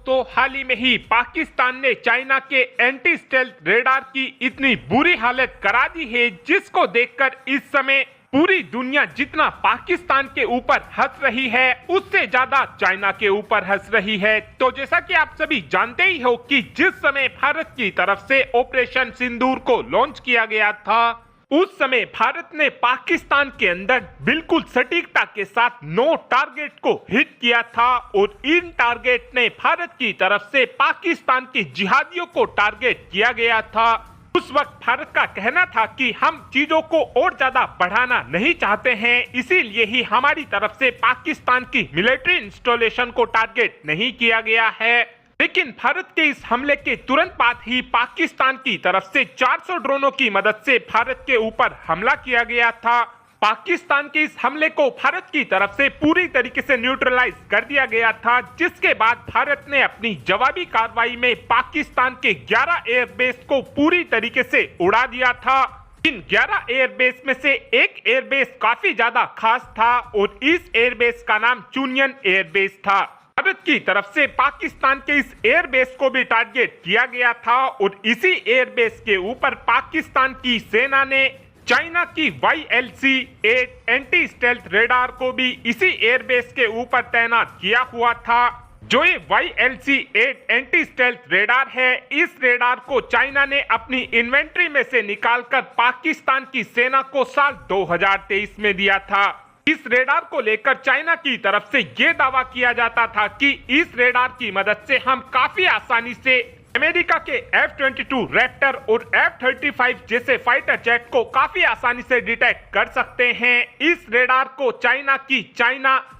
दोस्तों, हाल ही में ही पाकिस्तान ने चाइना के एंटी स्टेल्थ रेडार की इतनी बुरी हालत करा दी है, जिसको देखकर इस समय पूरी दुनिया जितना पाकिस्तान के ऊपर हंस रही है, उससे ज्यादा चाइना के ऊपर हंस रही है। तो जैसा कि आप सभी जानते ही हो कि जिस समय भारत की तरफ से ऑपरेशन सिंदूर को लॉन्च किया गया था, उस समय भारत ने पाकिस्तान के अंदर बिल्कुल सटीकता के साथ 9 टारगेट को हिट किया था और इन टारगेट ने भारत की तरफ से पाकिस्तान के जिहादियों को टारगेट किया गया था। उस वक्त भारत का कहना था कि हम चीजों को और ज्यादा बढ़ाना नहीं चाहते हैं, इसीलिए ही हमारी तरफ से पाकिस्तान की मिलिट्री इंस्टॉलेशन को टारगेट नहीं किया गया है। लेकिन भारत के इस हमले के तुरंत बाद ही पाकिस्तान की तरफ से 400 ड्रोनों की मदद से भारत के ऊपर हमला किया गया था। पाकिस्तान के इस हमले को भारत की तरफ से पूरी तरीके से न्यूट्रलाइज कर दिया गया था, जिसके बाद भारत ने अपनी जवाबी कार्रवाई में पाकिस्तान के 11 एयरबेस को पूरी तरीके से उड़ा दिया था। इन 11 एयरबेस में से एक एयरबेस काफी ज्यादा खास था और इस एयरबेस का नाम चुनियन एयरबेस था। भारत की तरफ से पाकिस्तान के इस एयरबेस को भी टारगेट किया गया था और इसी एयरबेस के ऊपर पाकिस्तान की सेना ने चाइना की YLC-8 एंटी स्टेल्थ रेडार को भी इसी एयरबेस के ऊपर तैनात किया हुआ था। जो ये YLC-8 एंटी स्टेल्थ रेडार है, इस रेडार को चाइना ने अपनी इन्वेंट्री में से निकालकर पाकिस्तान की सेना को साल 2023 में दिया था। इस रेडार को लेकर चाइना की तरफ से यह दावा किया जाता था कि इस रेडार की मदद से हम काफी आसानी से अमेरिका के F-22 रैप्टर और F-35 जैसे फाइटर जेट को काफी आसानी से डिटेक्ट कर सकते हैं। इस रेडार को China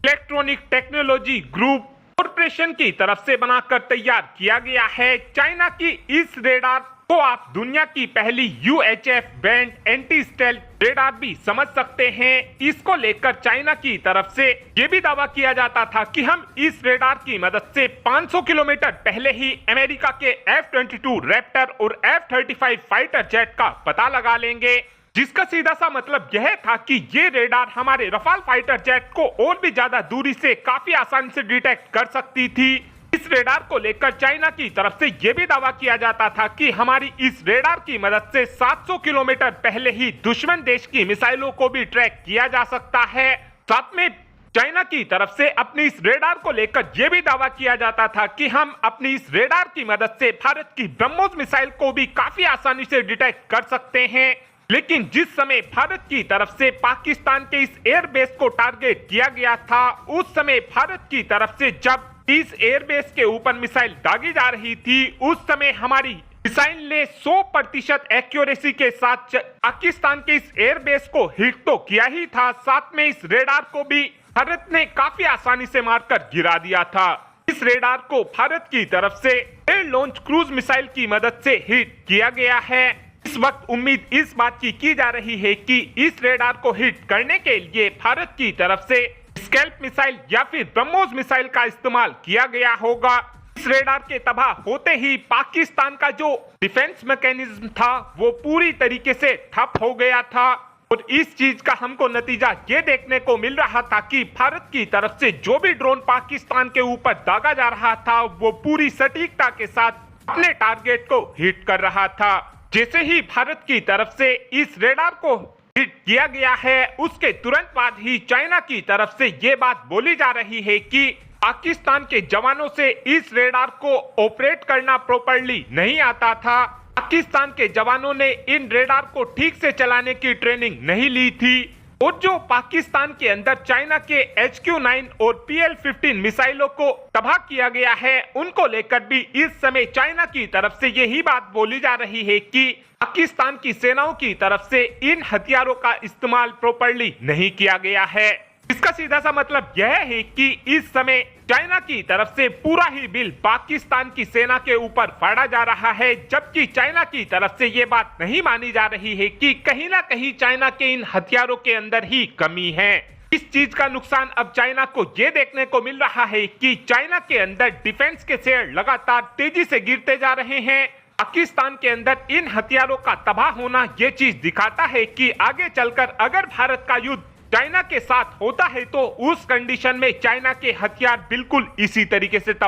electronic technology group corporation की तरफ से बनाकर तैयार किया गया है। चाइना की इस रेडार को आप दुनिया की पहली UHF band anti stealth radar भी समझ सकते हैं। इसको लेकर चाइना की तरफ से यह भी दावा किया जाता था कि हम इस रेडार की मदद से 500 किलोमीटर पहले ही अमेरिका के F-22 रैप्टर और F-35 फाइटर जेट का पता लगा लेंगे, जिसका सीधा सा मतलब यह था कि ये रेडार हमारे रफाल फाइटर जेट को और भी ज्यादा दूरी से काफी आसानी से डिटेक्ट कर सकती थी। इस रेडार को लेकर चाइना की तरफ से यह भी दावा किया जाता था कि हमारी इस रेडार की मदद से 700 किलोमीटर पहले ही दुश्मन देश की मिसाइलों को भी ट्रैक किया जा सकता है। साथ में चाइना की तरफ से अपनी इस रेडार को लेकर यह भी दावा किया जाता था कि हम अपनी इस रेडार की मदद से भारत की ब्रह्मोस मिसाइल को भी काफी आसानी से डिटेक्ट कर सकते हैं। लेकिन जिस समय भारत की तरफ से पाकिस्तान के इस एयरबेस को टारगेट किया गया था, उस समय भारत की तरफ से जब इस एयरबेस के ऊपर मिसाइल दागी जा रही थी, उस समय हमारी मिसाइल ने 100% एक्यूरेसी के साथ पाकिस्तान के इस एयरबेस को हिट तो किया ही था, साथ में इस रेडार को भी भारत ने काफी आसानी से मारकर गिरा दिया था। इस रेडार को भारत की तरफ से एयर लॉन्च क्रूज मिसाइल की मदद से हिट किया गया है। इस वक्त उम्मीद इस बात की जा रही है कि इस रेडार को हिट करने के लिए भारत की तरफ से स्कैल्प मिसाइल या फिर ब्रह्मोस मिसाइल का इस्तेमाल किया गया होगा। इस रेडार के तबाह होते ही पाकिस्तान का जो डिफेंस मैकेनिज्म था वो पूरी तरीके से ठप हो गया था और इस चीज का हमको नतीजा ये देखने को मिल रहा था कि भारत की तरफ से जो भी ड्रोन पाकिस्तान के ऊपर दागा जा रहा था, वो पूरी सटीकता के साथ अपने टारगेट को हिट कर रहा था। जैसे ही भारत की तरफ से इस रेडार को हिट किया गया है, उसके तुरंत बाद ही चाइना की तरफ से ये बात बोली जा रही है कि पाकिस्तान के जवानों से इस रेडार को ऑपरेट करना प्रॉपर्ली नहीं आता था। पाकिस्तान के जवानों ने इन रेडार को ठीक से चलाने की ट्रेनिंग नहीं ली थी और जो पाकिस्तान के अंदर चाइना के HQ-9 और PL-15 मिसाइलों को तबाह किया गया है, उनको लेकर भी इस समय चाइना की तरफ से यही बात बोली जा रही है कि पाकिस्तान की सेनाओं की तरफ से इन हथियारों का इस्तेमाल प्रॉपर्ली नहीं किया गया है। इसका सीधा सा मतलब यह है कि इस समय चाइना की तरफ से पूरा ही बिल पाकिस्तान की सेना के ऊपर फाड़ा जा रहा है, जबकि चाइना की तरफ से ये बात नहीं मानी जा रही है कि कहीं ना कहीं चाइना के इन हथियारों के अंदर ही कमी है। इस चीज का नुकसान अब चाइना को ये देखने को मिल रहा है कि चाइना के अंदर डिफेंस के शेयर लगातार तेजी से गिरते जा रहे हैं। पाकिस्तान के अंदर इन हथियारों का तबाह होना ये चीज दिखाता है कि आगे चलकर अगर भारत का युद्ध चाइना के साथ होता है तो उस कंडीशन में चाइना के हथियार बिल्कुल इसी तरीके से तबाह